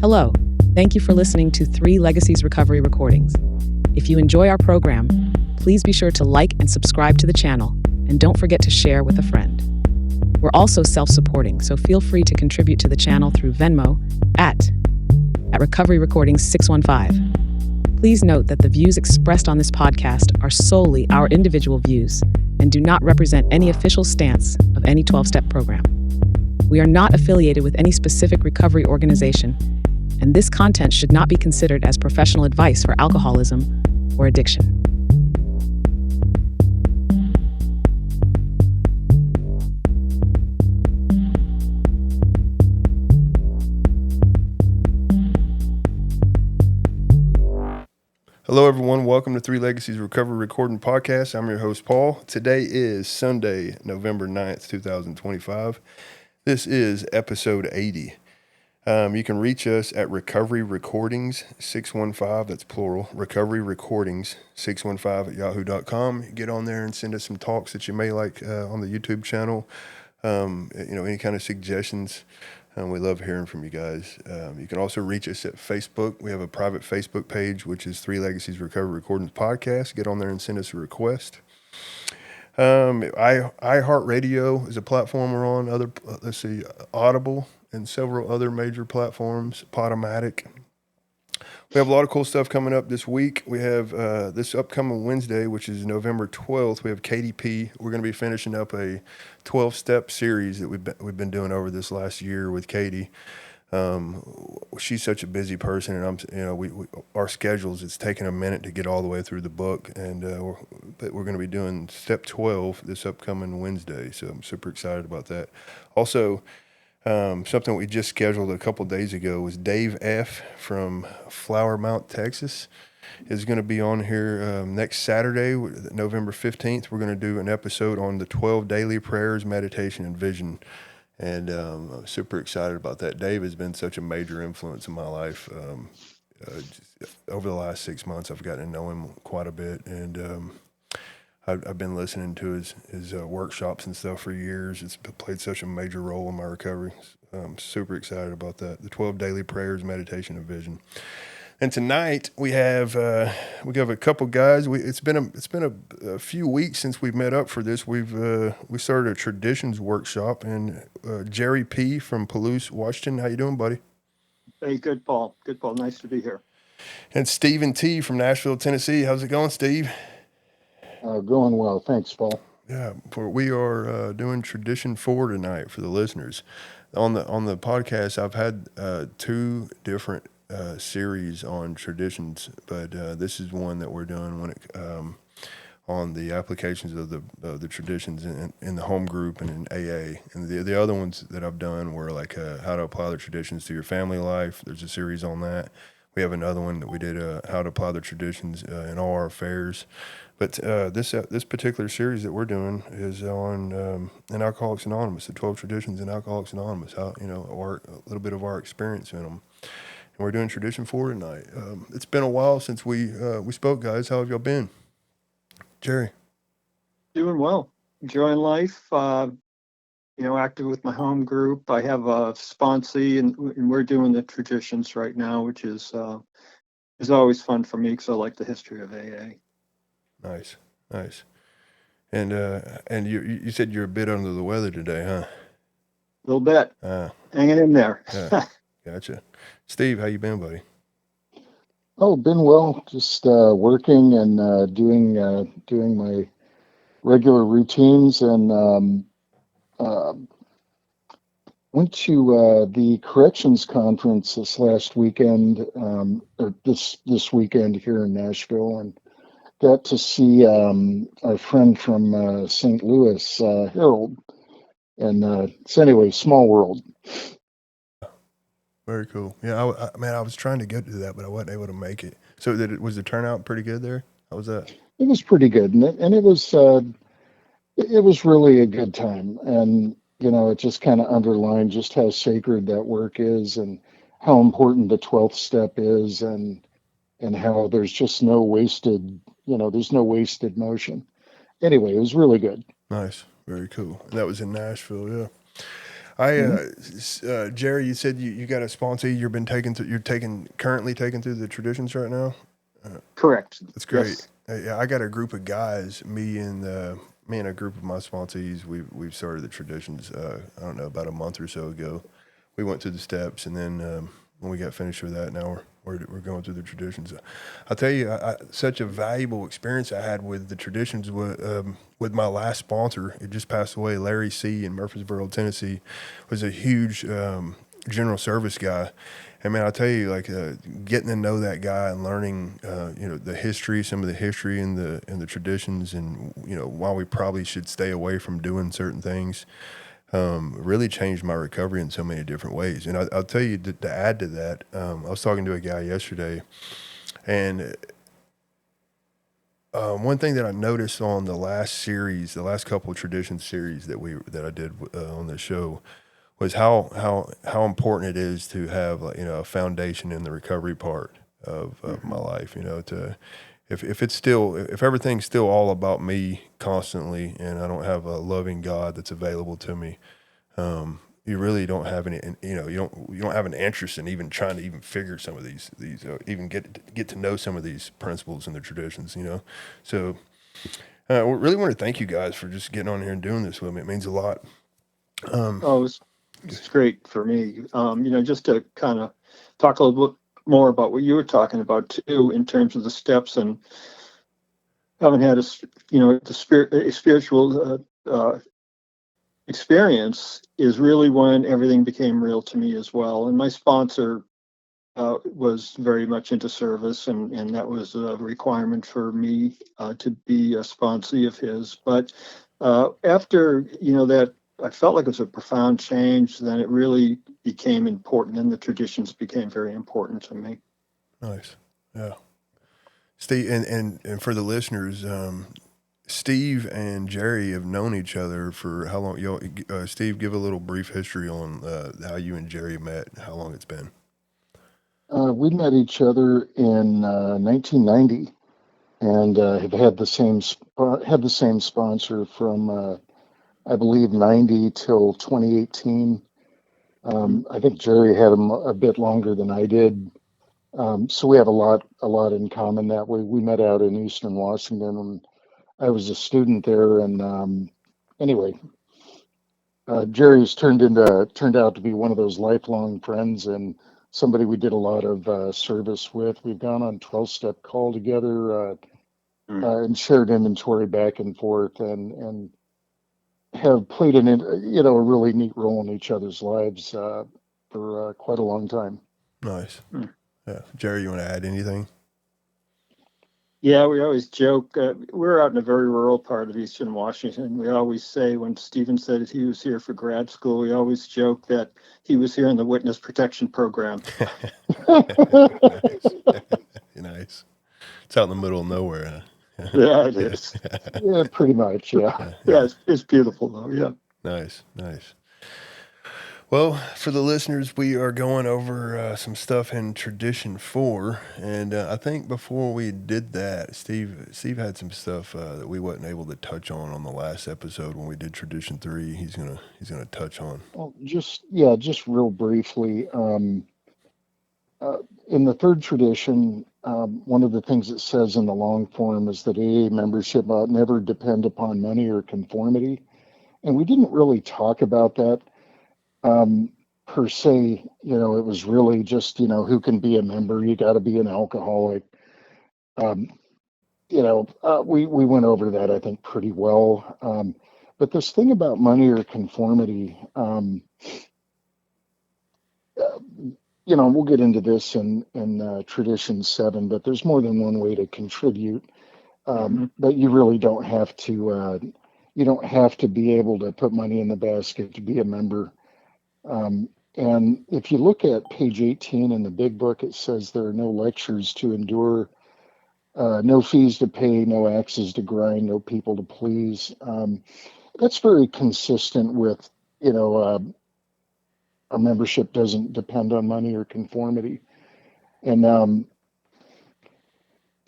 Hello, thank you for listening to 3 Legacies Recovery Recordings. If you enjoy our program, please be sure to like and subscribe to the channel, and don't forget to share with a friend. We're also self-supporting, so feel free to contribute to the channel through Venmo at Recovery Recordings 615. Please note that the views expressed on this podcast are solely our individual views and do not represent any official stance of any 12-step program. We are not affiliated with any specific recovery organization, and this content should not be considered as professional advice for alcoholism or addiction. Hello, everyone. Welcome to 3 Legacies Recovery Recording Podcast. I'm your host, Paul. Today is Sunday, November 9th, 2025. This is episode 80. You can reach us at Recovery Recordings 615. That's plural. Recovery Recordings 615 at yahoo.com. Get on there and send us some talks that you may like on the YouTube channel. Any kind of suggestions. We love hearing from you guys. You can also reach us at Facebook. We have a private Facebook page, which is 3 Legacies Recovery Recordings Podcast. Get on there and send us a request. iHeartRadio is a platform we're on. Audible and several other major platforms. Podomatic. We have a lot of cool stuff coming up this week. We have this upcoming Wednesday, which is November 12th. We have KDP. We're going to be finishing up a 12-step series that we've been doing over this last year with Katie. She's such a busy person, and our schedules. It's taken a minute to get all the way through the book, and we're going to be doing step 12 this upcoming Wednesday. So I'm super excited about that. Also, something we just scheduled a couple days ago was Dave F. from Flower Mount, Texas, is going to be on here next Saturday, November 15th. We're going to do an episode on the 12 daily prayers, meditation, and vision. And I'm super excited about that. Dave has been such a major influence in my life. Over the last 6 months, I've gotten to know him quite a bit. And I've been listening to his workshops and stuff for years. It's played such a major role in my recovery. I'm super excited about that. The 12 daily prayers, meditation, and vision. And tonight we have a couple guys. It's been a few weeks since we've met up for this. We started a traditions workshop, and Jerry P. from Palouse, Washington. How you doing, buddy? Hey, good, Paul. Good, Paul. Nice to be here. And Stephen T. from Nashville, Tennessee. How's it going, Steve? Going well. Thanks, Paul. Yeah, we are doing Tradition 4 tonight for the listeners. On the podcast, I've had 2 different series on traditions, but this is one that we're doing on the applications of the traditions in the home group and in AA. And the other ones that I've done were like how to apply the traditions to your family life. There's a series on that. We have another one that we did how to apply the traditions in all our affairs. But this particular series that we're doing is on in Alcoholics Anonymous, the 12 traditions in Alcoholics Anonymous. A little bit of our experience in them. And we're doing Tradition 4 tonight. It's been a while since we spoke, guys. How have y'all been? Jerry? Doing well. Enjoying life. Active with my home group. I have a sponsee, and we're doing the traditions right now, which is always fun for me because I like the history of AA. Nice. And you said you're a bit under the weather today, huh? A little bit. Hanging in there. Yeah, gotcha. Steve, how you been, buddy? Oh, been well. Just working and doing my regular routines, and went to the corrections conference this last weekend, or this weekend here in Nashville, and got to see our friend from St. Louis, Harold. And so anyway, small world. Very cool. Yeah, I was trying to get to that, but I wasn't able to make it. So was the turnout pretty good there? How was that? It was pretty good, and it was really a good time. And it just kind of underlined just how sacred that work is, and how important the 12th step is, and how there's just no wasted motion. Anyway, it was really good. Nice. Very cool. And that was in Nashville, yeah. Jerry, you said you got a sponsor you've been taking through, currently taking through the traditions right now. Correct. That's great. Yes. Yeah, I got a group of guys, me and a group of my sponsees. We've started the traditions. I don't know, about a month or so ago. We went through the steps, and then when we got finished with that, now we're going through the traditions. I'll tell you, such a valuable experience I had with the traditions with my last sponsor. It just passed away. Larry C. in Murfreesboro, Tennessee, was a huge general service guy. And man, I'll tell you, like getting to know that guy and learning, the history, some of the history and the traditions, and why we probably should stay away from doing certain things, really changed my recovery in so many different ways. And I'll tell you to add to that, I was talking to a guy yesterday, and one thing that I noticed on the last couple of tradition series that I did on the show was how important it is to have a foundation in the recovery part of my life. If everything's still all about me constantly, and I don't have a loving God that's available to me, you really don't have any. You don't have an interest in even trying to even figure some of these even get to know some of these principles and the traditions. So we really want to thank you guys for just getting on here and doing this with me. It means a lot. Oh, it's great for me. Just to kind of talk a little bit more about what you were talking about too, in terms of the steps, and having had a spiritual experience is really when everything became real to me as well. And my sponsor was very much into service, and that was a requirement for me to be a sponsee of his. But after that, I felt like it was a profound change. Then it really became important, and the traditions became very important to me. Nice, yeah. Steve, and for the listeners, Steve and Jerry have known each other for how long? Steve, give a little brief history on how you and Jerry met, how long it's been. We met each other in 1990, and have had the same sponsor from I believe 90 till 2018. I think Jerry had him a bit longer than I did. So we have a lot in common that way. We met out in Eastern Washington, and I was a student there. And anyway, Jerry's turned out to be one of those lifelong friends, and somebody we did a lot of service with. We've gone on 12-step call together, and shared inventory back and forth, and have played a really neat role in each other's lives for quite a long time. Nice. Yeah, Jerry, you want to add anything? Yeah, we always joke. We're out in a very rural part of Eastern Washington. We always say, when Stephen said that he was here for grad school, we always joke that he was here in the witness protection program. Nice. Nice. It's out in the middle of nowhere, huh? Yeah, it is. Yeah, pretty much. Yeah. Yeah, it's beautiful though. Yeah. Nice. Well, for the listeners, we are going over some stuff in Tradition 4, and I think before we did that, Steve had some stuff that we wasn't able to touch on the last episode when we did Tradition 3. He's gonna touch on. Well, just real briefly. In the third tradition, one of the things it says in the long form is that AA membership ought never depend upon money or conformity, and we didn't really talk about that. Per se, it was really just, who can be a member. You got to be an alcoholic. Um, we went over that, I think, pretty well. But this thing about money or conformity, we'll get into this in Tradition 7, but there's more than one way to contribute. But you really don't have to. You don't have to be able to put money in the basket to be a member. And if you look at page 18 in the big book, it says there are no lectures to endure, no fees to pay, no axes to grind, no people to please. That's very consistent with, our membership doesn't depend on money or conformity. And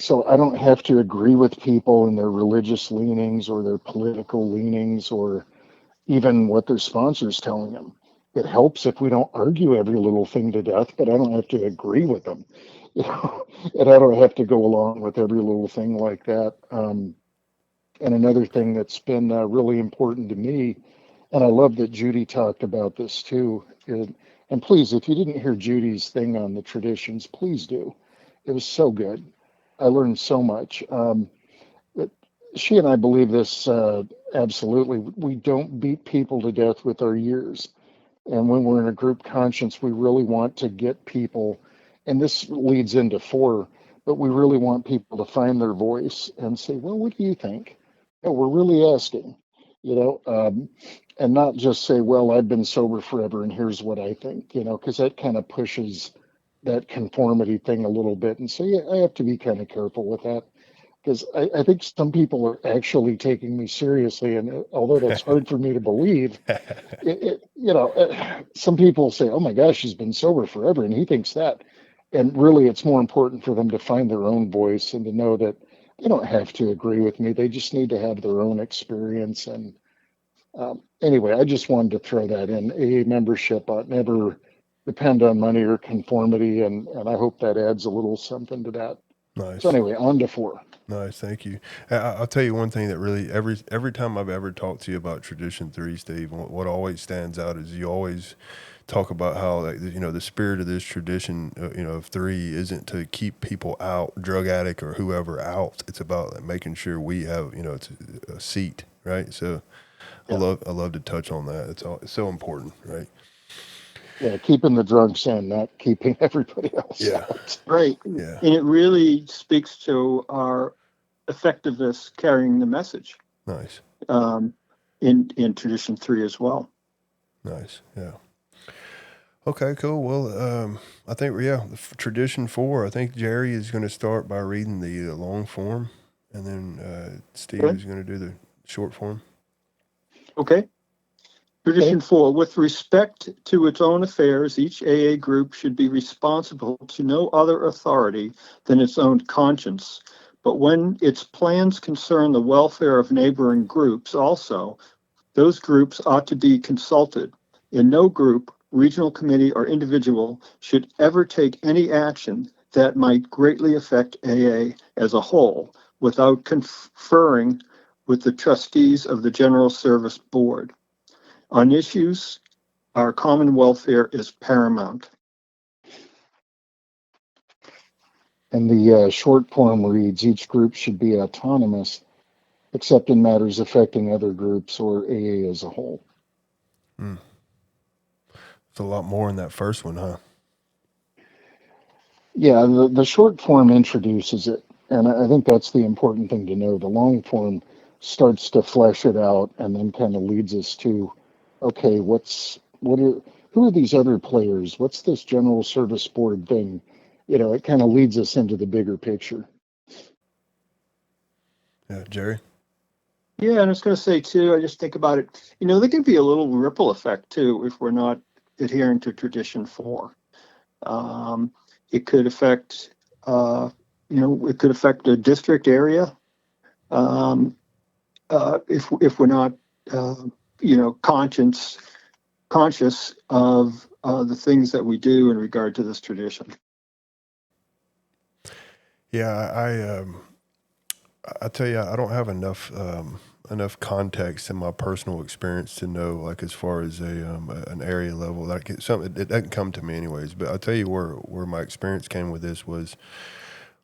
so I don't have to agree with people and their religious leanings or their political leanings or even what their sponsor's telling them. it helps if we don't argue every little thing to death, but I don't have to agree with them, you know, and I don't have to go along with every little thing like that. And another thing that's been really important to me, and I love that Judy talked about this too. And please, if you didn't hear Judy's thing on the traditions, please do. It was so good. I learned so much. But she and I believe this absolutely. We don't beat people to death with our years. And when we're in a group conscience, we really want to get people, and this leads into four, but we really want people to find their voice and say, well, what do you think? No, we're really asking, you know, and not just say, well, I've been sober forever and here's what I think, you know, because that kind of pushes that conformity thing a little bit. And so, yeah, I have to be kind of careful with that because I think some people are actually taking me seriously. And although that's hard for me to believe, some people say, "Oh my gosh, he's been sober forever," and he thinks that. And really, it's more important for them to find their own voice and to know that they don't have to agree with me. They just need to have their own experience. And anyway, I just wanted to throw that in. AA membership ought never depend on money or conformity, and I hope that adds a little something to that. So Nice. anyway, on to four. Nice, thank you. I'll tell you one thing that really every time I've ever talked to you about Tradition 3, Steve, what always stands out is you always talk about how, like, the spirit of this tradition, of 3 isn't to keep people out, drug addict or whoever out. It's about, like, making sure we have, it's a seat, right? So I Yeah, love to touch on that. It's so important, right? yeah, keeping the drunks in, not keeping everybody else Yeah, out. Right. yeah, And it really speaks to our effectiveness carrying the message nice, um, in tradition 3 as well. nice, yeah. Okay, cool. Well, I think, yeah, tradition 4. I think Jerry is going to start by reading the long form, and then Steve Okay. is going to do the short form. Okay. Tradition 4, with respect to its own affairs, each AA group should be responsible to no other authority than its own conscience. But when its plans concern the welfare of neighboring groups also, those groups ought to be consulted. In no group, regional committee, or individual should ever take any action that might greatly affect AA as a whole without conferring with the trustees of the General Service Board. On issues, our common welfare is paramount. And the short form reads, each group should be autonomous, except in matters affecting other groups or AA as a whole. Mm. It's a lot more in that first one, huh? Yeah, the short form introduces it, and I think that's the important thing to know. The long form starts to flesh it out and then kind of leads us to, okay, who are these other players? What's this General Service Board thing? It kind of leads us into the bigger picture. Yeah, Jerry. Yeah, and I was going to say too, I just think about it, there can be a little ripple effect too if we're not adhering to tradition 4. Um, it could affect, it could affect a district area um, if we're not, conscious of the things that we do in regard to this tradition. Yeah, I tell you, I don't have enough context in my personal experience to know, like, as far as an area level, like it doesn't come to me anyways. But I'll tell you where my experience came with this was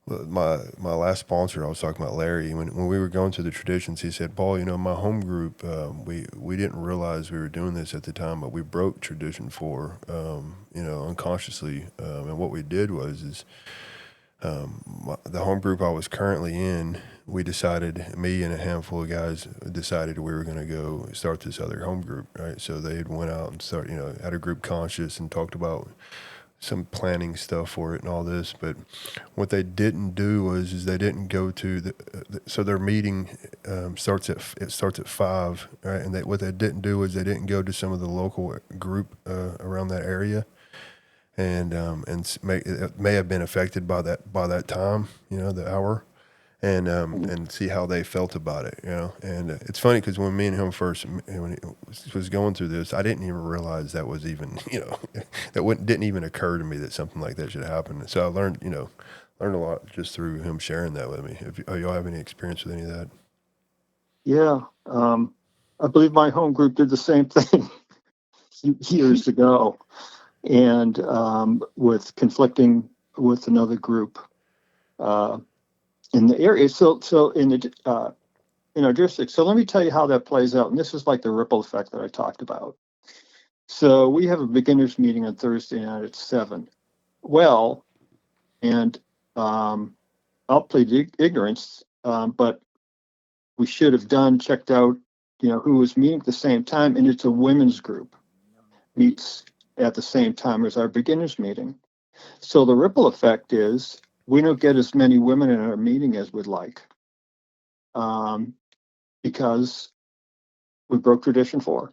my last sponsor. I was talking about Larry. When we were going through the traditions, he said, Paul, my home group, we didn't realize we were doing this at the time, but we broke tradition 4, unconsciously. And what we did was the home group I was currently in, we decided, me and a handful of guys decided we were going to go start this other home group, right? So they had went out and had a group conscious and talked about some planning stuff for it and all this. But what they didn't do was they didn't go to so their meeting starts at 5, right? And what they didn't do was they didn't go to some of the local group around that area. And it may have been affected by that time, the hour, and see how they felt about it, you know. And it's funny because when me and him first, when he was going through this, I didn't even realize that was even, you know, didn't even occur to me that something like that should happen. So I learned, you know, learned a lot just through him sharing that with me. Y'all have any experience with any of that? Yeah. I believe my home group did the same thing years ago, and with conflicting with another group in the area. So in our district. So let me tell you how that plays out. And this is like the ripple effect that I talked about. So we have a beginners meeting on Thursday night at 7. Well, and I'll plead ignorance, but we should have checked out, who was meeting at the same time, and it's a women's group meets at the same time as our beginners meeting. So the ripple effect is we don't get as many women in our meeting as we'd like, because we broke tradition 4.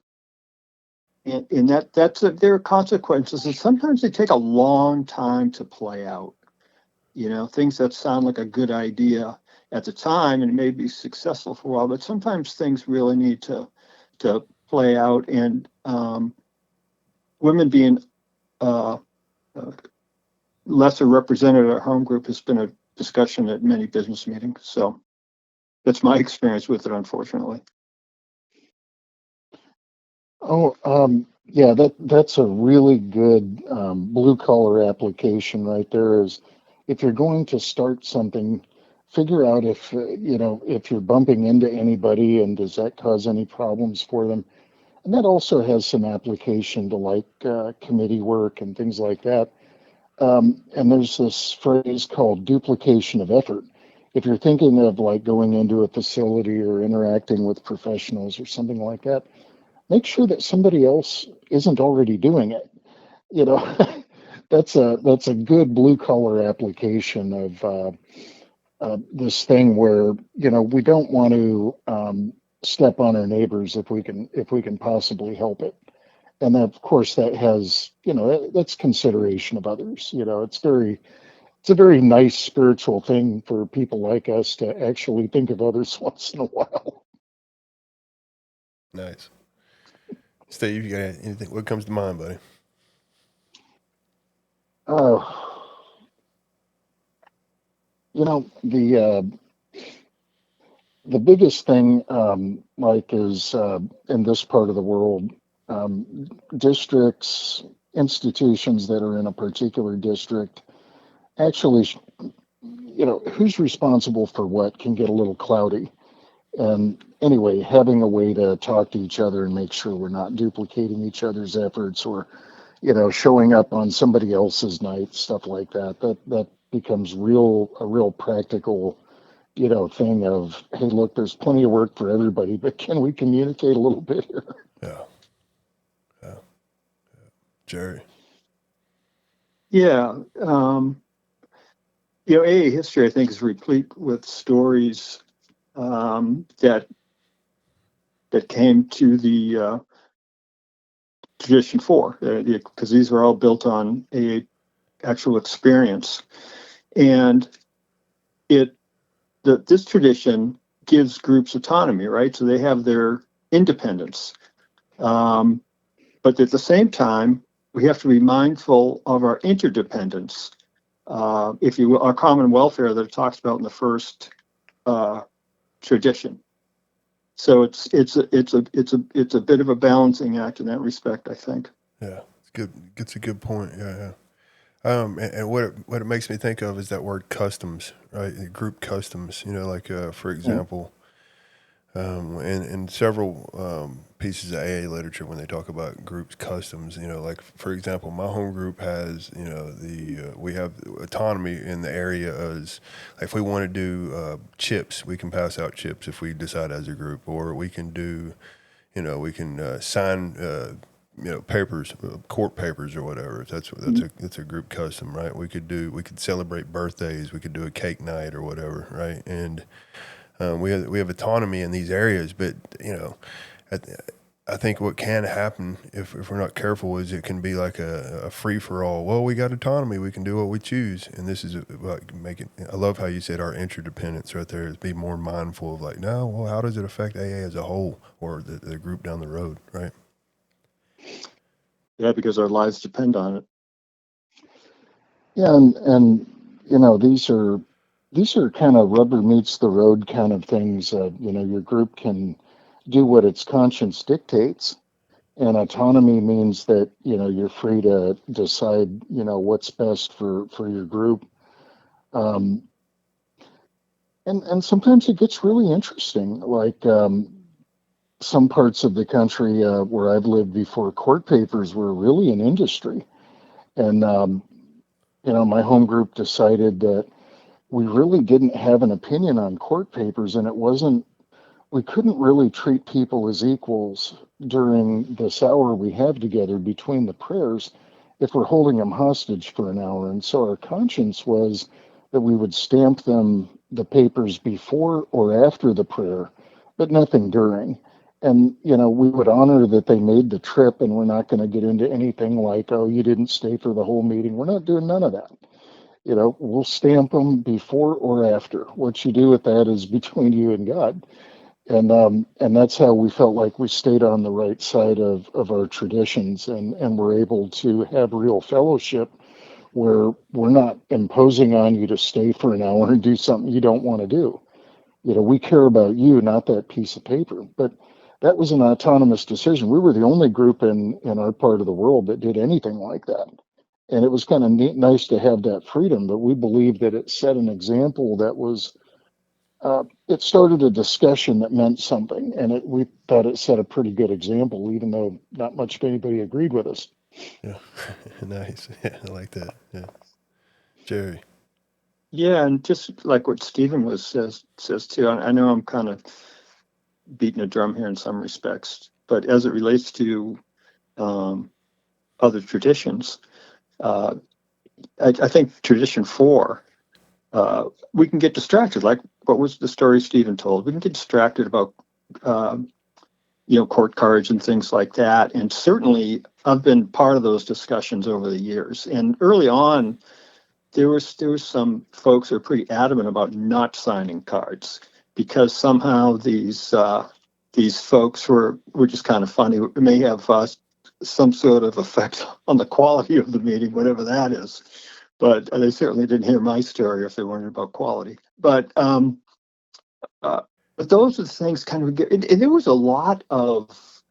And there are consequences, and sometimes they take a long time to play out. Things that sound like a good idea at the time and may be successful for a while, but sometimes things really need to play out. And women being uh, lesser represented at our home group has been a discussion at many business meetings. So that's my experience with it, unfortunately. Oh, yeah, that's a really good blue collar application right there. Is if you're going to start something, figure out if if you're bumping into anybody and does that cause any problems for them. And that also has some application to like committee work and things like that. And there's this phrase called duplication of effort. If you're thinking of like going into a facility or interacting with professionals or something like that, make sure that somebody else isn't already doing it. You know, that's a good blue collar application of this thing where we don't want to step on our neighbors if we can possibly help it. And of course, that has that's consideration of others. It's a very nice spiritual thing for people like us to actually think of others once in a while. Nice. Steve, you got anything? What comes to mind, buddy? Oh, the biggest thing, like, is in this part of the world, districts, institutions that are in a particular district, actually, who's responsible for what can get a little cloudy. And anyway, having a way to talk to each other and make sure we're not duplicating each other's efforts or, showing up on somebody else's night, stuff like that, that becomes a real practical thing of, hey, look, there's plenty of work for everybody, but can we communicate a little bit here? Yeah. Yeah. Jerry. Yeah. AA history, I think, is replete with stories that came to the tradition 4, because these were all built on a actual experience, and this tradition gives groups autonomy, right? So they have their independence, but at the same time, we have to be mindful of our interdependence. If you will, our common welfare that it talks about in the first tradition. So it's a bit of a balancing act in that respect, I think. Yeah, it's good. It's a good point. Yeah, yeah. And what it makes me think of is that word customs, right? Group customs. Like for example, in several pieces of AA literature, when they talk about groups customs, like for example, my home group has, we have autonomy in the area as, like, if we want to do chips, we can pass out chips if we decide as a group, or we can do, we can sign. Papers, court papers or whatever. That's a group custom, right? We could celebrate birthdays. We could do a cake night or whatever, right? And we have autonomy in these areas, but at I think what can happen if we're not careful is it can be like a free for all. Well, we got autonomy; we can do what we choose, and this is like making. I love how you said our interdependence right there. Is be more mindful of like, no, well, how does it affect AA as a whole or the group down the road, right? Yeah, because our lives depend on it. Yeah, and these are kind of rubber meets the road kind of things. Your group can do what its conscience dictates, and autonomy means that you're free to decide what's best for your group. Um, and sometimes it gets really interesting, like some parts of the country where I've lived before, court papers were really an industry, and my home group decided that we really didn't have an opinion on court papers, and it wasn't, we couldn't really treat people as equals during this hour we have together between the prayers if we're holding them hostage for an hour. And so our conscience was that we would stamp them the papers before or after the prayer, but nothing during. And, we would honor that they made the trip, and we're not going to get into anything like, oh, you didn't stay for the whole meeting. We're not doing none of that. We'll stamp them before or after. What you do with that is between you and God. And that's how we felt like we stayed on the right side of our traditions, and we're able to have real fellowship where we're not imposing on you to stay for an hour and do something you don't want to do. We care about you, not that piece of paper. But that was an autonomous decision. We were the only group in our part of the world that did anything like that. And it was kind of neat, nice to have that freedom, but we believed that it set an example that was, it started a discussion that meant something. And we thought it set a pretty good example, even though not much of anybody agreed with us. Yeah, nice. Yeah, I like that. Yeah, Jerry. Yeah, and just like what Stephen was says too. I know I'm kind of beating a drum here in some respects, but as it relates to um, other traditions, uh, I think tradition four, we can get distracted. Like what was the story Stephen told? We can get distracted about um, court cards and things like that. And certainly, I've been part of those discussions over the years. And early on, there was some folks who are pretty adamant about not signing cards because somehow these folks were just kind of funny. It may have some sort of effect on the quality of the meeting, whatever that is. But they certainly didn't hear my story if they weren't about quality. Uh, but those are the things kind of. And there was a lot of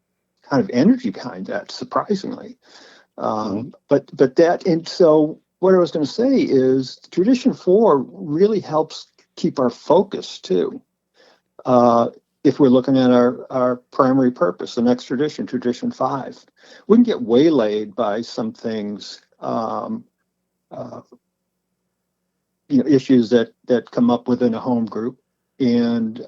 kind of energy behind that, surprisingly. Mhm. But that, and so what I was going to say is tradition four really helps keep our focus too. Uh, if we're looking at our primary purpose, the next tradition, tradition five, we can get waylaid by some things, uh, issues that come up within a home group and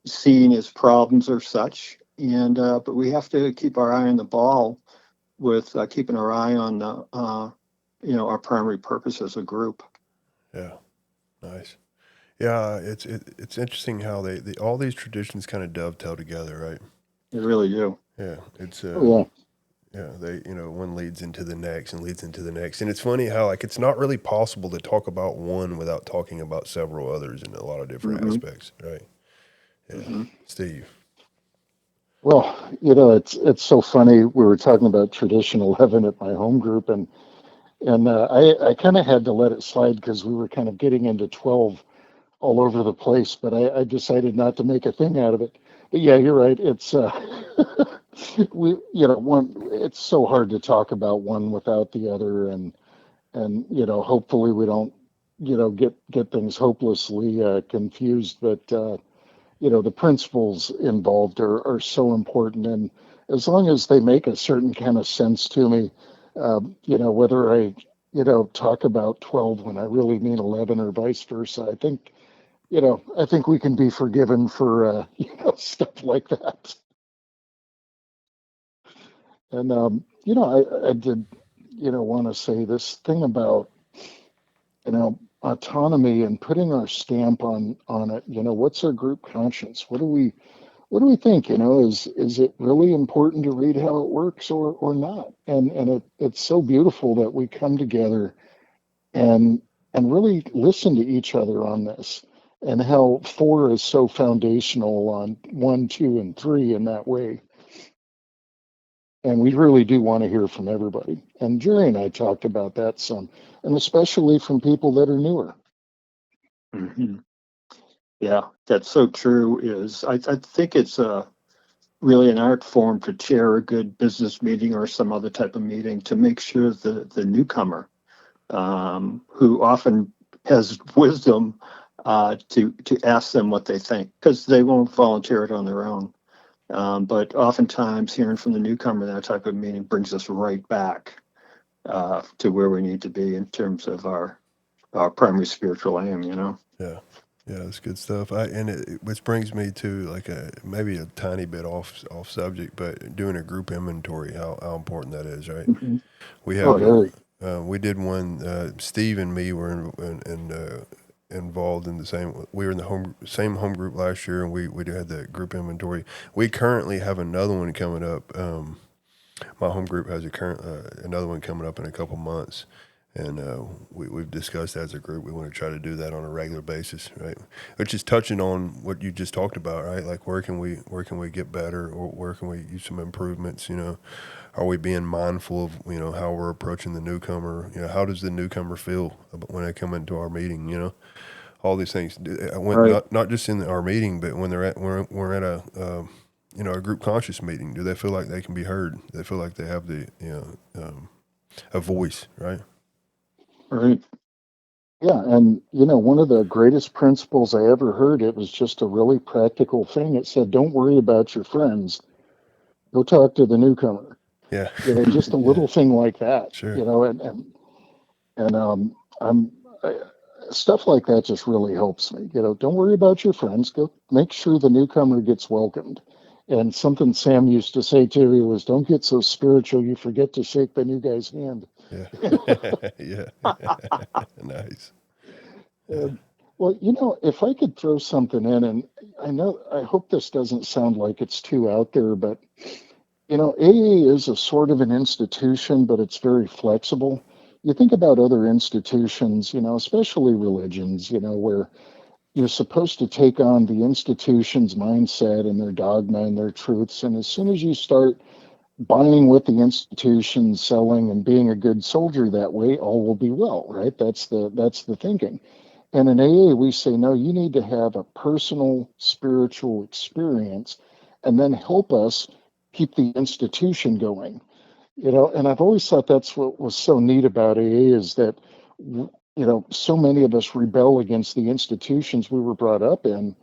seen as problems or such. And but we have to keep our eye on the ball with keeping our eye on the our primary purpose as a group. Yeah, nice. Yeah, it's interesting how they all these traditions kind of dovetail together, right? They really do. Yeah, it's Oh, yeah. yeah, they one leads into the next and leads into the next, and it's funny how like it's not really possible to talk about one without talking about several others in a lot of different Hmm. aspects, right? Yeah, Hmm. Steve. Well, it's so funny. We were talking about tradition 11 at my home group, and I kind of had to let it slide because we were kind of getting into 12 all over the place, but I decided not to make a thing out of it. But yeah, you're right. It's one. It's so hard to talk about one without the other, and hopefully we don't get things hopelessly confused. But the principles involved are so important, and as long as they make a certain kind of sense to me, whether I talk about 12 when I really mean 11 or vice versa, I think we can be forgiven for stuff like that. And I did want to say this thing about autonomy and putting our stamp on it. What's our group conscience? what do we think? Is it really important to read how it works or not? It's so beautiful that we come together and really listen to each other on this, and how 4 is so foundational on 1, 2, and 3 in that way. And we really do want to hear from everybody. And Jerry and I talked about that some, and especially from people that are newer. Hmm. Yeah, that's so true. I think it's really an art form to chair a good business meeting or some other type of meeting to make sure the newcomer, who often has wisdom, to ask them what they think, because they won't volunteer it on their own. But oftentimes, hearing from the newcomer in that type of meeting brings us right back to where we need to be in terms of our primary spiritual aim. Yeah. Yeah, that's good stuff. Which brings me to like maybe a tiny bit off subject, but doing a group inventory, how important that is, right? Mm-hmm. We Oh, have very. we did one. Steve and me were involved in the same. We were in the same home group last year, and we had the group inventory. We currently have another one coming up. My home group has another one coming up in a couple months, and we've discussed as a group we want to try to do that on a regular basis, right? Which is touching on what you just talked about, right? Like where can we get better, or where can we use some improvements? Are we being mindful of how we're approaching the newcomer? How does the newcomer feel when they come into our meeting? All these things. Right. Not just in our meeting, but when we're at a group conscious meeting. Do they feel like they can be heard? Do they feel like they have a voice, right? Right. Yeah, and one of the greatest principles I ever heard, it was just a really practical thing. It said, "Don't worry about your friends. Go talk to the newcomer." Yeah, Just a yeah, little thing like that. sure. And I'm stuff like that just really helps me. Don't worry about your friends. Go make sure the newcomer gets welcomed. And something Sam used to say to me was, "Don't get so spiritual you forget to shake the new guy's hand." Yeah, yeah, nice. Yeah, And, well, if I could throw something in, and I hope this doesn't sound like it's too out there, but AA is a sort of an institution, but it's very flexible. You think about other institutions, especially religions, where you're supposed to take on the institution's mindset and their dogma and their truths. And as soon as you start buying what the institution's selling and being a good soldier that way, all will be well, right? That's the thinking. And in AA, we say, no, you need to have a personal spiritual experience and then help us keep the institution going. And I've always thought that's what was so neat about AA is that, so many of us rebel against the institutions we were brought up in,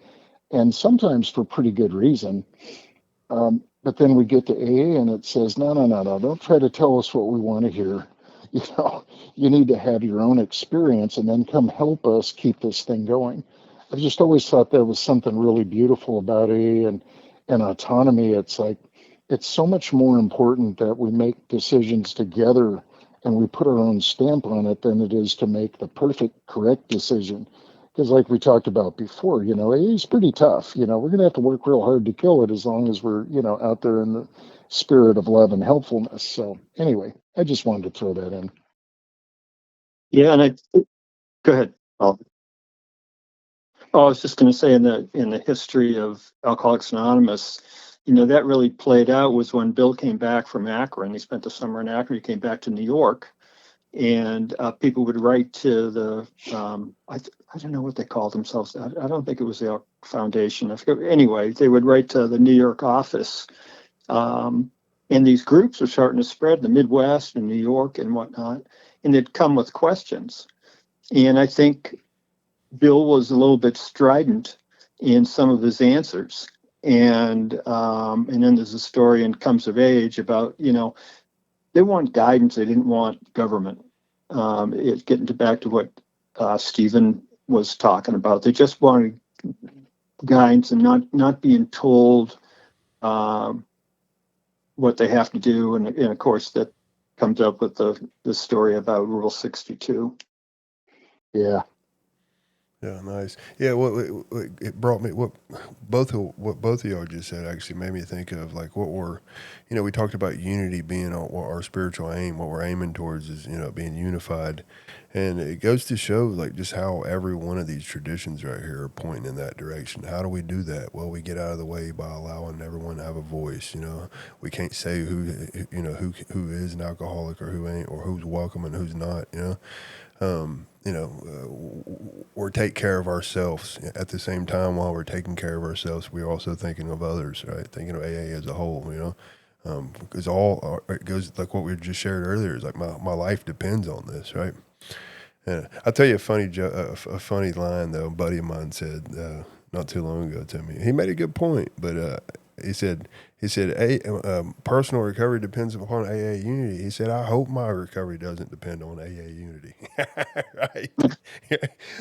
and sometimes for pretty good reason. But then we get to AA and it says, no, no, no, no, don't try to tell us what we want to hear. You know, you need to have your own experience and then come help us keep this thing going. I've just always thought that was something really beautiful about AA and autonomy. It's like, it's so much more important that we make decisions together and we put our own stamp on it than it is to make the perfect, correct decision. Because, like we talked about before, AA is pretty tough. We're going to have to work real hard to kill it as long as we're, out there in the spirit of love and helpfulness. So, anyway, I just wanted to throw that in. Yeah, and go ahead. I was just going to say, in the history of Alcoholics Anonymous, that really played out was when Bill came back from Akron. He spent the summer in Akron. He came back to New York, and people would write to the I don't know what they called themselves. I don't think it was the foundation. I forget. Anyway, they would write to the New York office, and these groups were starting to spread in the Midwest and New York and whatnot, and they'd come with questions. And I think Bill was a little bit strident in some of his answers. And then there's a story in Comes of Age about, they want guidance, they didn't want government. Getting back to what Stephen was talking about, they just wanted guidance and not being told what they have to do. And of course, that comes up with the story about Rule 62. Yeah. Yeah, nice. Yeah, what it brought me what both of y'all just said actually made me think of like what we're, we talked about unity being our spiritual aim. What we're aiming towards is being unified, and it goes to show like just how every one of these traditions right here are pointing in that direction. How do we do that? Well, we get out of the way by allowing everyone to have a voice. We can't say who is an alcoholic or who ain't, or who's welcome and who's not. Or take care of ourselves at the same time. While we're taking care of ourselves, we're also thinking of others, right? Thinking of AA as a whole, because it goes like what we just shared earlier is like my life depends on this, right? Yeah. I'll tell you a funny a funny line though. A buddy of mine said not too long ago to me. He made a good point, but he said personal recovery depends upon AA unity. He said, I hope my recovery doesn't depend on AA unity. Right?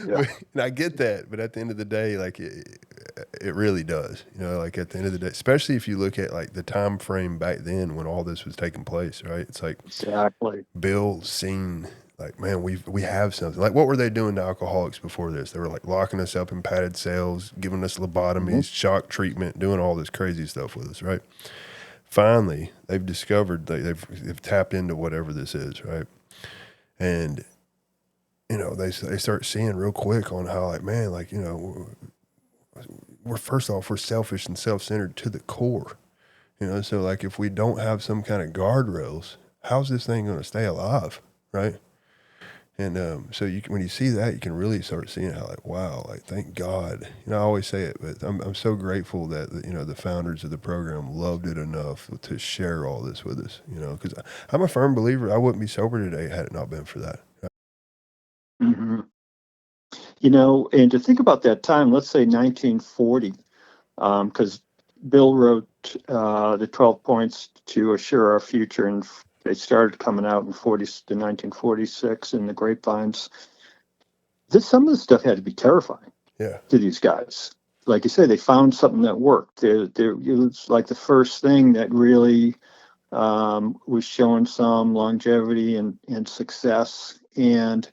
Yeah. And I get that, but at the end of the day, like it really does. Like at the end of the day, especially if you look at like the time frame back then when all this was taking place, right? It's like Exactly. Bill seen like, man, we have something. Like, what were they doing to alcoholics before this? They were like locking us up in padded cells, giving us Hmm. lobotomies, shock treatment, doing all this crazy stuff with us, right? Finally, they've discovered they've tapped into whatever this is, right? And they start seeing real quick on how like, man, like we're first off we're selfish and self-centered to the core, so like if we don't have some kind of guardrails, how's this thing going to stay alive, right? And so when you see that, you can really start seeing how like, wow, like thank God. I always say it, but I'm so grateful that the founders of the program loved it enough to share all this with us. Because I'm a firm believer I wouldn't be sober today had it not been for that. hmm and to think about that time, let's say 1940, because Bill wrote the 12 points to assure our future, and they started coming out in 1946 in the grapevines. Some of the stuff had to be terrifying Yeah, to these guys. Like you say, they found something that worked. It was like the first thing that really was showing some longevity and success. And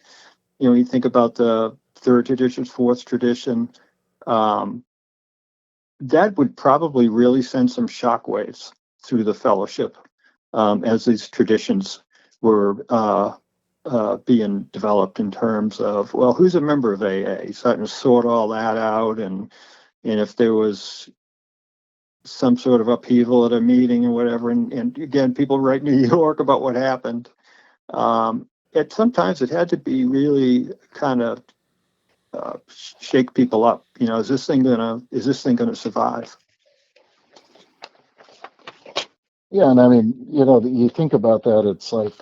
you think about the third tradition, fourth tradition, um, that would probably really send some shockwaves through the fellowship as these traditions were being developed in terms of, well, who's a member of AA? Starting to sort all that out, and if there was some sort of upheaval at a meeting or whatever, and again, people write New York about what happened. Sometimes it had to be really kind of shake people up. Is this thing gonna survive? Yeah, and I mean, you think about that, it's like,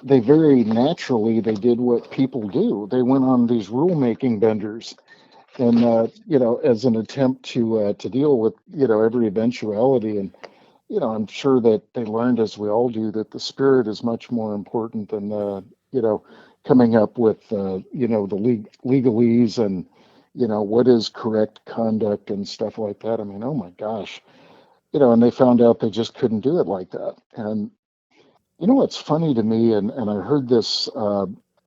they very naturally they did what people do. They went on these rule-making benders, and as an attempt to deal with every eventuality. And I'm sure that they learned, as we all do, that the spirit is much more important than you know coming up with the legalese and what is correct conduct and stuff like that. I mean, oh my gosh, and they found out they just couldn't do it like that. And what's funny to me, and I heard this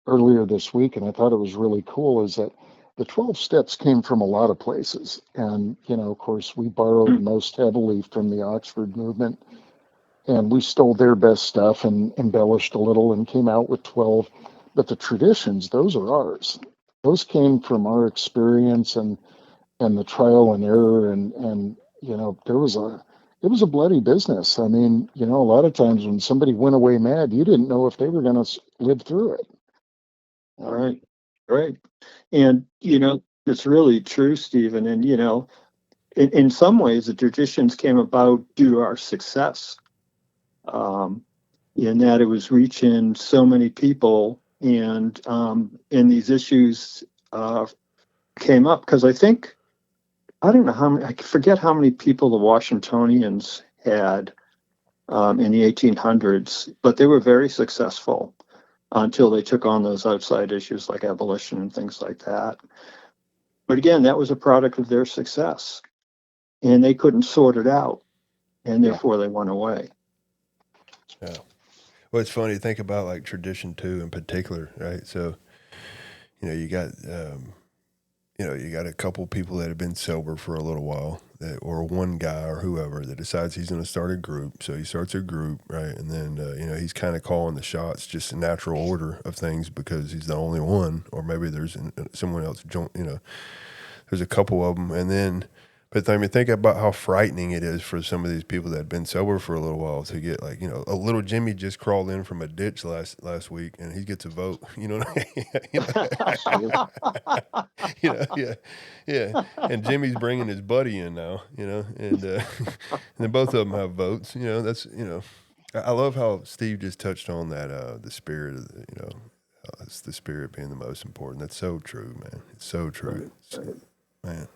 earlier this week, and I thought it was really cool, is that the 12 steps came from a lot of places. And, of course, we borrowed most heavily from the Oxford movement, and we stole their best stuff and embellished a little and came out with 12. But the traditions, those are ours. Those came from our experience and the trial and error. And it was a bloody business. I mean, a lot of times when somebody went away mad, you didn't know if they were going to live through it. All right, great. And it's really true, Stephen. And in some ways, the traditions came about due to our success. Um, in that it was reaching so many people, and these issues came up because I don't know how many, I forget how many people the Washingtonians had in the 1800s, but they were very successful until they took on those outside issues like abolition and things like that. But again, that was a product of their success, and they couldn't sort it out, and Yeah. therefore they went away. yeah. Well, it's funny to think about like tradition too, in particular, right? So you got you got a couple people that have been sober for a little while, or one guy or whoever that decides he's going to start a group. So he starts a group, right? And then he's kind of calling the shots, just in natural order of things, because he's the only one, or maybe there's someone else. There's a couple of them, and then. But I mean, think about how frightening it is for some of these people that have been sober for a little while to get a little Jimmy just crawled in from a ditch last week and he gets a vote. You know what I mean? Yeah, yeah. And Jimmy's bringing his buddy in now. And then both of them have votes. That's I love how Steve just touched on that. The spirit of it's the spirit being the most important. That's so true, man. It's so true, man.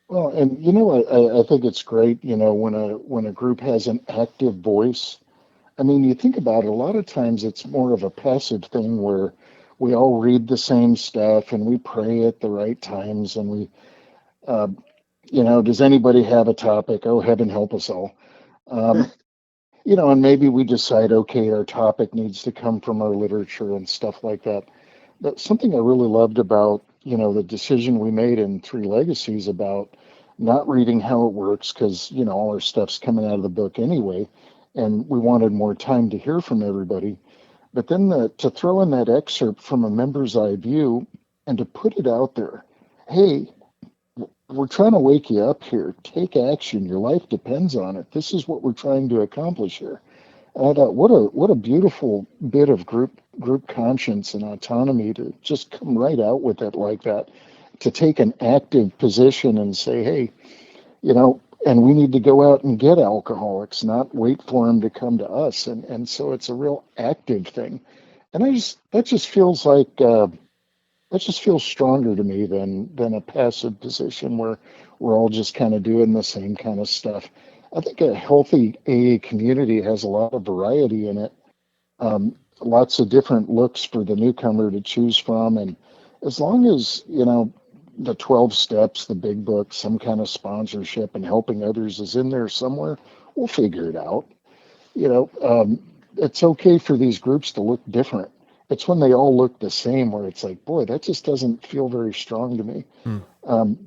Well, and you know what? I think it's great, when a group has an active voice. I mean, you think about it, a lot of times it's more of a passive thing where we all read the same stuff and we pray at the right times and uh, does anybody have a topic? Oh, heaven help us all. Um, and maybe we decide, okay, our topic needs to come from our literature and stuff like that. But something I really loved about, the decision we made in Three Legacies about not reading How It Works, because, all our stuff's coming out of the book anyway, and we wanted more time to hear from everybody. But then to throw in that excerpt from a member's eye view and to put it out there, hey, we're trying to wake you up here. Take action. Your life depends on it. This is what we're trying to accomplish here. And I thought, what a beautiful bit of group conscience and autonomy to just come right out with it like that, to take an active position and say, hey, and we need to go out and get alcoholics, not wait for them to come to us. And so it's a real active thing. And that just feels like that just feels stronger to me than a passive position where we're all just kind of doing the same kind of stuff. I think a healthy AA community has a lot of variety in it, lots of different looks for the newcomer to choose from. And as long as, the 12 steps, the big book, some kind of sponsorship and helping others is in there somewhere, we'll figure it out. It's okay for these groups to look different. It's when they all look the same where it's like, boy, that just doesn't feel very strong to me. Hmm.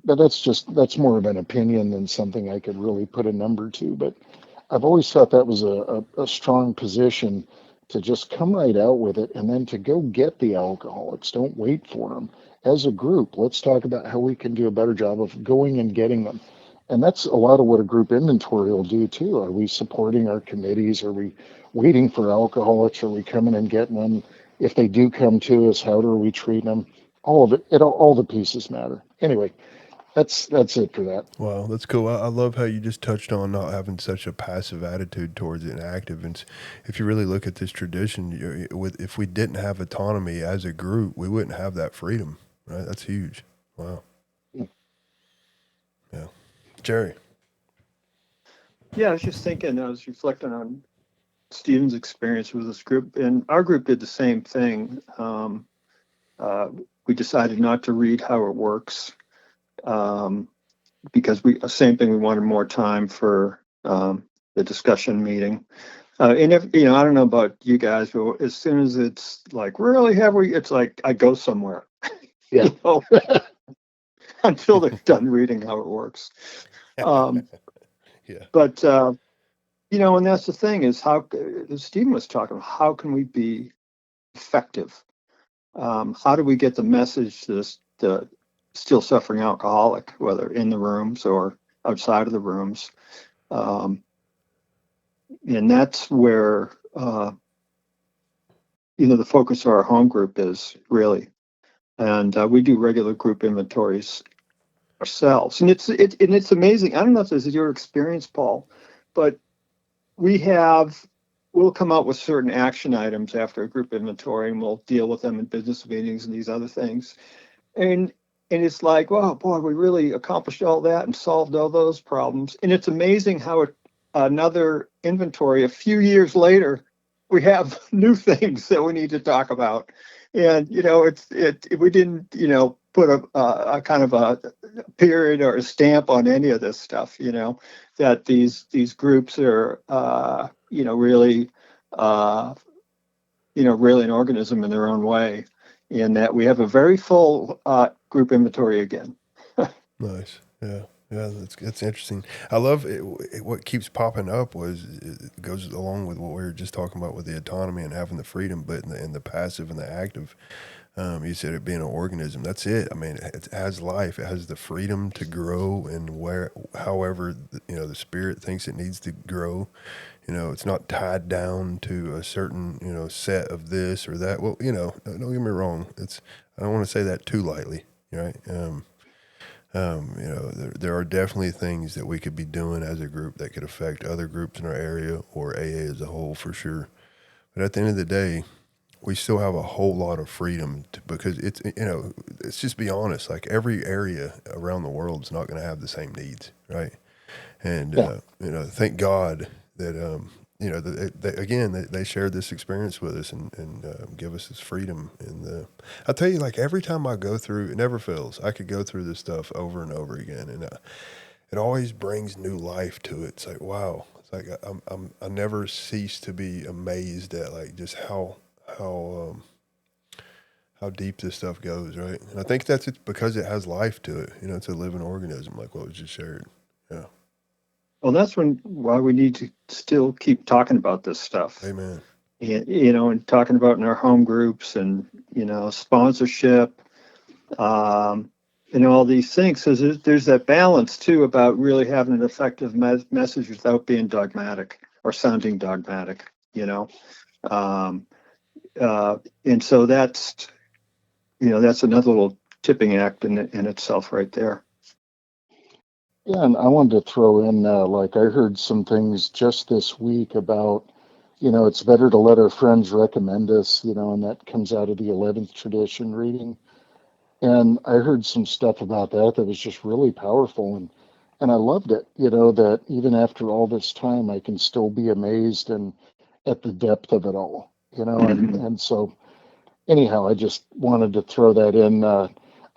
But that's more of an opinion than something I could really put a number to. But I've always thought that was a strong position to just come right out with it and then to go get the alcoholics. Don't wait for them. As a group, let's talk about how we can do a better job of going and getting them. And that's a lot of what a group inventory will do too. Are we supporting our committees? Are we waiting for alcoholics? Are we coming and getting them? If they do come to us, how are we treating them? All of it, all the pieces matter. Anyway, that's it for that. Wow, that's cool. I love how you just touched on not having such a passive attitude towards it and active. And if you really look at this tradition, if we didn't have autonomy as a group, we wouldn't have that freedom, right? That's huge. Wow. Yeah. Jerry. Yeah, I was just thinking, I was reflecting on Stephen's experience with this group, and our group did the same thing. We decided not to read How It Works because same thing, we wanted more time for the discussion meeting. And if, I don't know about you guys, but as soon as it's like really heavy, it's like I go somewhere. Yeah. Until they're done reading How It Works. Yeah. But and that's the thing is how Stephen was talking about, how can we be effective? How do we get the message to the still suffering alcoholic, whether in the rooms or outside of the rooms? And that's where the focus of our home group is really. And we do regular group inventories ourselves, and it's amazing. I don't know if this is your experience, Paul, but we'll come out with certain action items after a group inventory, and we'll deal with them in business meetings and these other things. And it's like, wow, boy, we really accomplished all that and solved all those problems. And it's amazing how another inventory, a few years later, we have new things that we need to talk about. And we didn't put a kind of a period or a stamp on any of this stuff. That these groups are really really an organism in their own way. in that we have a very full group inventory again. Nice. Yeah. Yeah, that's interesting. I love it. What keeps popping up it goes along with what we were just talking about with the autonomy and having the freedom, but in the passive and the active. You said it being an organism. That's it. I mean, it has life. It has the freedom to grow and however the spirit thinks it needs to grow. It's not tied down to a certain set of this or that. Well, don't get me wrong. I don't want to say that too lightly, right? There are definitely things that we could be doing as a group that could affect other groups in our area or AA as a whole for sure. But at the end of the day, we still have a whole lot of freedom because let's just be honest, like every area around the world is not going to have the same needs, right? And, thank God that, they shared this experience with us and give us this freedom. And I'll tell you, like every time I go through, it never fails. I could go through this stuff over and over again. And it always brings new life to it. It's like, wow. It's like I never cease to be amazed at like just how deep this stuff goes, right? And I think that's it because it has life to it. It's a living organism, like what was just shared. Yeah. Well, that's why we need to still keep talking about this stuff. Amen. And, and talking about in our home groups and, sponsorship, all these things. So there's that balance too about really having an effective message without being dogmatic or sounding dogmatic, and so that's another little tipping act in itself right there. Yeah, and I wanted to throw in, like, I heard some things just this week about, it's better to let our friends recommend us, and that comes out of the 11th tradition reading. And I heard some stuff about that was just really powerful. And I loved it, that even after all this time, I can still be amazed and at the depth of it all, and so anyhow, I just wanted to throw that in. I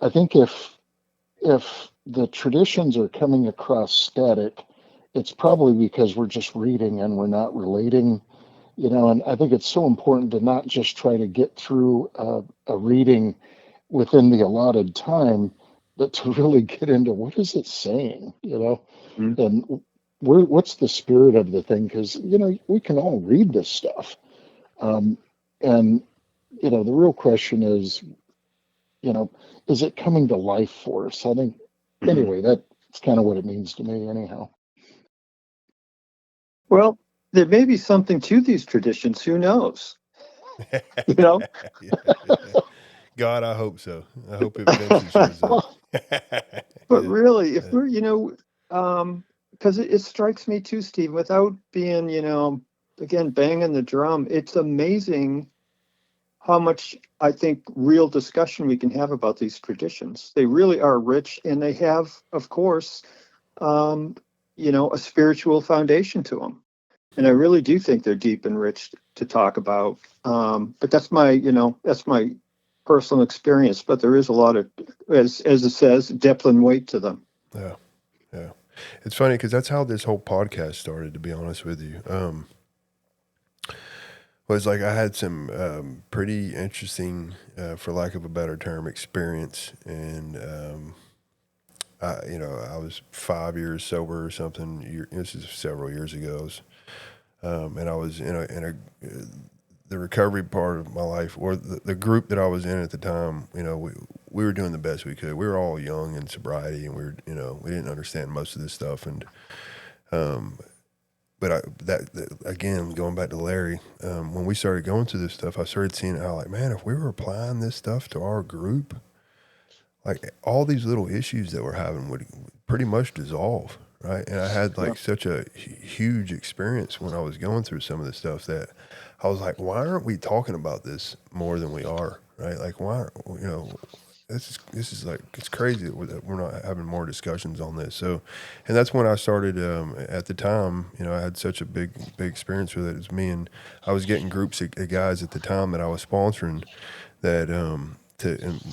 think if the traditions are coming across static, it's probably because we're just reading and we're not relating, and I think it's so important to not just try to get through a reading within the allotted time, but to really get into what is it saying, Mhm. and what's the spirit of the thing? Because, we can all read this stuff. And, the real question is, is it coming to life for us? I think, anyway, that's kind of what it means to me, anyhow. Well, there may be something to these traditions. Who knows? You know, God, I hope so. I hope it eventually shows up. but Yeah. really, if we're, because it strikes me too, Steve, without being, again, banging the drum, it's amazing how much I think real discussion we can have about these traditions. They really are rich, and they have, of course, a spiritual foundation to them. And I really do think they're deep and rich to talk about. But that's my personal experience. But there is a lot of, as it says, depth and weight to them. Yeah. Yeah. It's funny because that's how this whole podcast started, to be honest with you. Was like I had some pretty interesting, for lack of a better term, experience. And, I was 5 years sober or something. This is several years ago. And I was the recovery part of my life, or the group that I was in at the time. We were doing the best we could. We were all young in sobriety, and we didn't understand most of this stuff. And but again, going back to Larry, when we started going through this stuff, I started seeing how, like, man, if we were applying this stuff to our group, like all these little issues that we're having would pretty much dissolve, right? And I had like such a huge experience when I was going through some of the stuff that I was like, why aren't we talking about this more than we are, right? Like, why, this is like, it's crazy that we're not having more discussions on this. So, and that's when I started, at the time, I had such a big experience with it. It was me, and I was getting groups of guys at the time that I was sponsoring that, and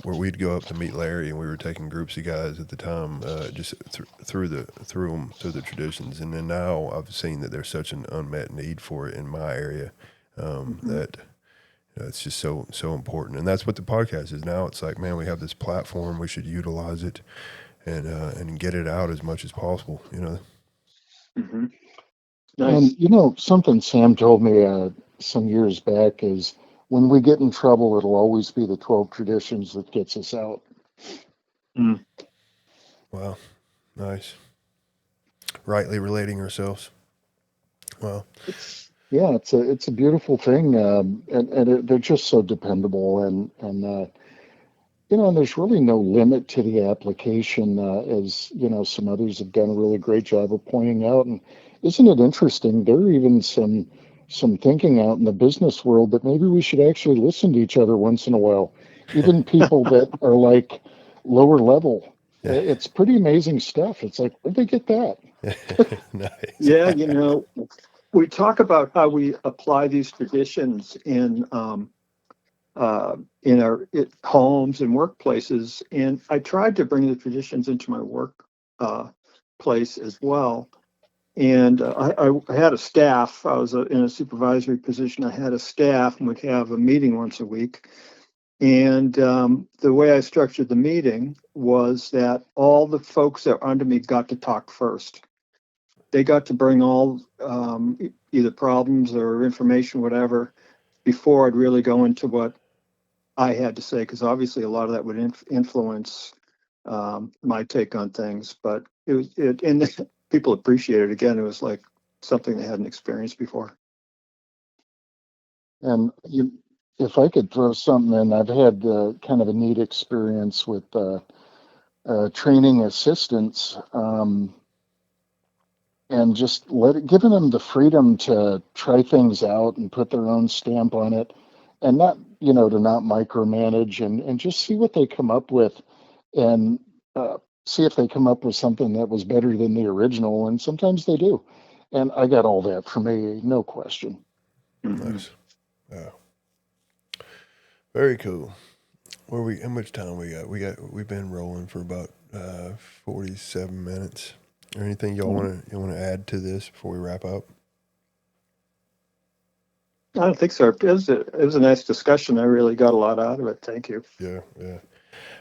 where we'd go up to meet Larry, and we were taking groups of guys at the time, just through the traditions. And then now I've seen that there's such an unmet need for it in my area, that It's just so important, and that's what the podcast is now. It's like, man, we have this platform, we should utilize it and get it out as much as possible. Mm-hmm. And Nice. something Sam told me some years back is when we get in trouble, it'll always be the 12 traditions that gets us out. Mm. Wow, nice. Rightly relating ourselves. Wow. Yeah, it's a beautiful thing, they're just so dependable, and there's really no limit to the application, as some others have done a really great job of pointing out. And isn't it interesting? There are even some thinking out in the business world that maybe we should actually listen to each other once in a while, even people that are like lower level. Yeah. It's pretty amazing stuff. It's like, where'd they get that? Nice. Yeah, we talk about how we apply these traditions in our homes and workplaces, and I tried to bring the traditions into my work place as well. And I had a staff. I was in a supervisory position. I had a staff, and we'd have a meeting once a week. And the way I structured the meeting was that all the folks that were under me got to talk first. They got to bring all either problems or information, whatever, before I'd really go into what I had to say, because obviously a lot of that would influence my take on things. But and people appreciated it. Again, it was like something they hadn't experienced before. And if I could throw something in, I've had kind of a neat experience with training assistants, and just giving them the freedom to try things out and put their own stamp on it, and not, to not micromanage, and just see what they come up with, and see if they come up with something that was better than the original. And sometimes they do. And I got all that for me, no question. Mm-hmm. Nice. Very cool. How much time we got? We've been rolling for about 47 minutes. Or anything y'all want to add to this before we wrap up? I don't think so. It was a nice discussion. I really got a lot out of it. Thank you. Yeah.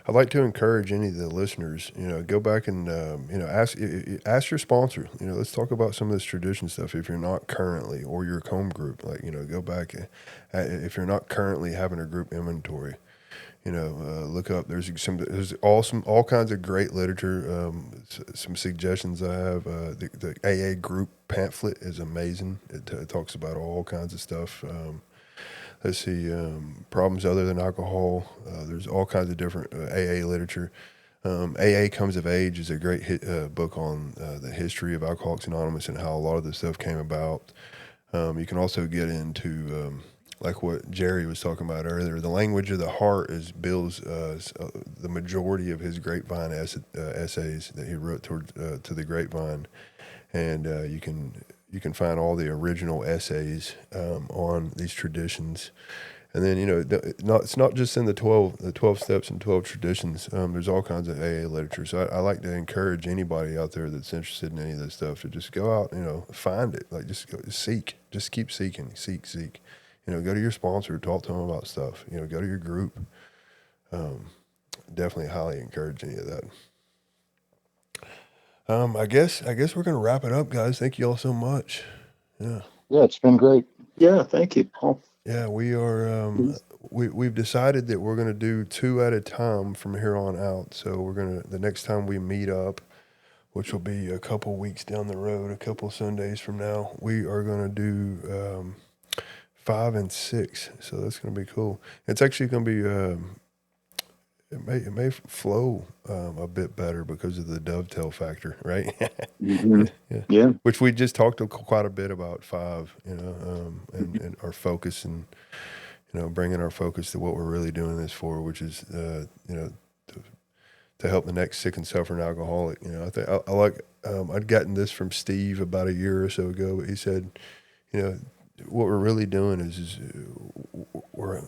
I'd like to encourage any of the listeners, go back and ask your sponsor. Let's talk about some of this tradition stuff. If you're not currently, or your home group, go back. If you're not currently having a group inventory, look up. There's all kinds of great literature. Some suggestions I have. The AA group pamphlet is amazing. It talks about all kinds of stuff. Let's see, problems other than alcohol. There's all kinds of different AA literature. AA Comes of Age is a great book on the history of Alcoholics Anonymous and how a lot of this stuff came about. You can also get into, like what Jerry was talking about earlier, the language of the heart is Bill's, the majority of his grapevine essays that he wrote to the grapevine. And you can find all the original essays on these traditions. And then, it's not just in the 12 steps and 12 traditions. There's all kinds of AA literature. So I like to encourage anybody out there that's interested in any of this stuff to just go out, find it. Like, just go seek. Just keep seeking. Seek. Go to your sponsor, talk to them about stuff. Go to your group. Definitely highly encourage any of that. I guess we're gonna wrap it up, guys. Thank you all so much. Yeah, Yeah, it's been great. Yeah, thank you, Paul. yeah. We are. We've decided that we're gonna do 2 at a time from here on out. So the next time we meet up, which will be a couple weeks down the road, a couple Sundays from now, we are gonna do 5 and 6. So that's gonna be cool. It's actually gonna be. It may flow a bit better because of the dovetail factor, right? Mm-hmm. Yeah. Yeah. Which we just talked quite a bit about 5, and our focus, and bringing our focus to what we're really doing this for, which is to help the next sick and suffering alcoholic. I think I like I'd gotten this from Steve about a year or so ago, but he said, what we're really doing is we're.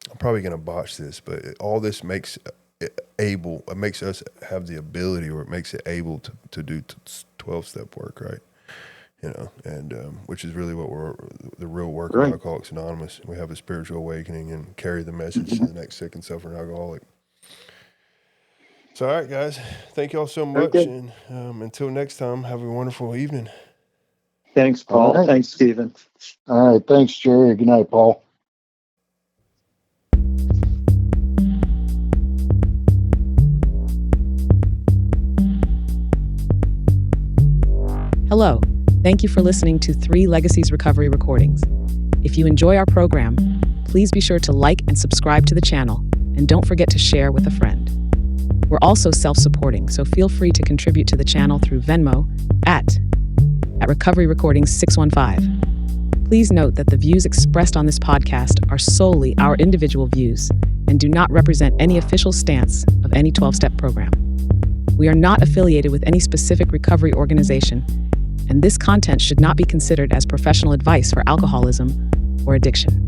I'm probably going to botch this, but all this makes it makes us have the ability, or it makes it able to do 12-step work, right? and which is really what the real work Right. of Alcoholics Anonymous. We have a spiritual awakening and carry the message to the next sick and suffering alcoholic. So, all right, guys, thank you all so Very much, good. and until next time, have a wonderful evening. Thanks, Paul. All right. Thanks, Stephen. All right. Thanks, Jerry. Good night, Paul. Hello. Thank you for listening to 3 Legacies Recovery Recordings. If you enjoy our program, please be sure to like and subscribe to the channel, and don't forget to share with a friend. We're also self-supporting, so feel free to contribute to the channel through Venmo at Recovery Recordings 615. Please note that the views expressed on this podcast are solely our individual views and do not represent any official stance of any 12-step program. We are not affiliated with any specific recovery organization, and this content should not be considered as professional advice for alcoholism or addiction.